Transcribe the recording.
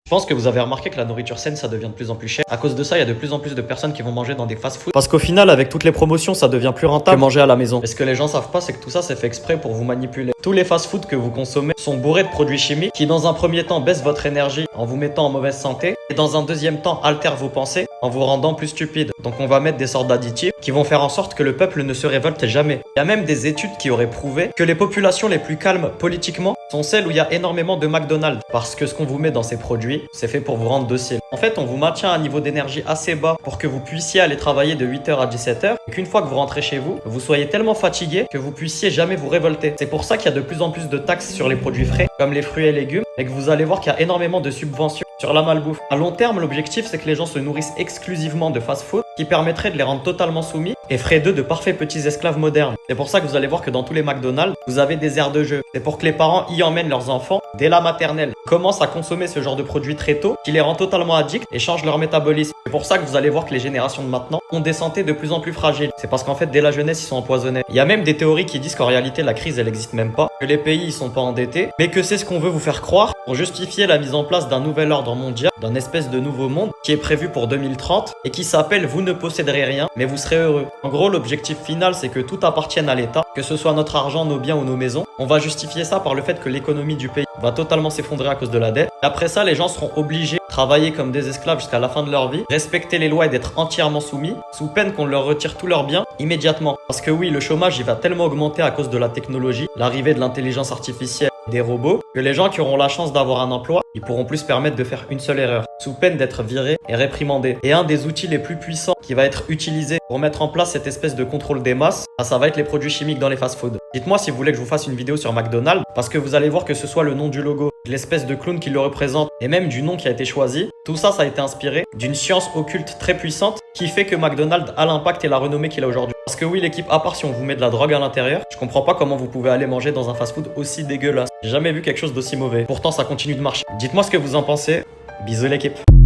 Je pense que vous avez remarqué que la nourriture saine, ça devient de plus en plus cher. À cause de ça, il y a de plus en plus de personnes qui vont manger dans des fast-food. Parce qu'au final, avec toutes les promotions, ça devient plus rentable que manger à la maison. Et ce que les gens savent pas, c'est que tout ça, c'est fait exprès pour vous manipuler. Tous les fast-food que vous consommez sont bourrés de produits chimiques qui, dans un premier temps, baissent votre énergie en vous mettant en mauvaise santé et dans un deuxième temps, altèrent vos pensées en vous rendant plus stupide. Donc on va mettre des sortes d'additifs qui vont faire en sorte que le peuple ne se révolte jamais. Il y a même des études qui auraient prouvé que les populations les plus calmes politiquement sont celles où il y a énormément de McDonald's. Parce que ce qu'on vous met dans ces produits, c'est fait pour vous rendre docile. En fait, on vous maintient à un niveau d'énergie assez bas pour que vous puissiez aller travailler de 8h à 17h et qu'une fois que vous rentrez chez vous, vous soyez tellement fatigué que vous puissiez jamais vous révolter. C'est pour ça qu'il y a de plus en plus de taxes sur les produits frais, comme les fruits et légumes, et que vous allez voir qu'il y a énormément de subventions sur la malbouffe. À long terme, l'objectif, c'est que les gens se nourrissent exclusivement de fast-food qui permettrait de les rendre totalement soumis et ferait d'eux de parfaits petits esclaves modernes. C'est pour ça que vous allez voir que dans tous les McDonald's, vous avez des aires de jeu. C'est pour que les parents y emmènent leurs enfants dès la maternelle, commencent à consommer ce genre de produits très tôt, qui les rend totalement addicts et changent leur métabolisme. C'est pour ça que vous allez voir que les générations de maintenant ont des santé de plus en plus fragiles. C'est parce qu'en fait, dès la jeunesse, ils sont empoisonnés. Il y a même des théories qui disent qu'en réalité, la crise, elle n'existe même pas, que les pays, ils sont pas endettés, mais que c'est ce qu'on veut vous faire croire pour justifier la mise en place d'un nouvel ordre mondial, d'un espèce de nouveau monde qui est prévu pour 2030 et qui s'appelle « Vous ne posséderez rien, mais vous serez heureux ». En gros, l'objectif final, c'est que tout appartienne à l'État, que ce soit notre argent, nos biens ou nos maisons. On va justifier ça par le fait que l'économie du pays va totalement s'effondrer à cause de la dette. Et après ça, les gens seront obligés de travailler comme des esclaves jusqu'à la fin de leur vie, respecter les lois et d'être entièrement soumis, sous peine qu'on leur retire tous leurs biens immédiatement. Parce que oui, le chômage, il va tellement augmenter à cause de la technologie, l'arrivée de l'intelligence artificielle, des robots, que les gens qui auront la chance d'avoir un emploi, ils pourront plus se permettre de faire une seule erreur, sous peine d'être virés et réprimandés. Et un des outils les plus puissants qui va être utilisé pour mettre en place cette espèce de contrôle des masses, ça va être les produits chimiques dans les fast-foods. Dites-moi si vous voulez que je vous fasse une vidéo sur McDonald's, parce que vous allez voir que ce soit le nom du logo, de l'espèce de clown qui le représente, et même du nom qui a été choisi, tout ça, ça a été inspiré d'une science occulte très puissante qui fait que McDonald's a l'impact et la renommée qu'il a aujourd'hui. Parce que oui, l'équipe, à part si on vous met de la drogue à l'intérieur, je comprends pas comment vous pouvez aller manger dans un fast-food aussi dégueulasse. J'ai jamais vu quelque chose d'aussi mauvais. Pourtant, ça continue de marcher. Dites-moi ce que vous en pensez. Bisous l'équipe.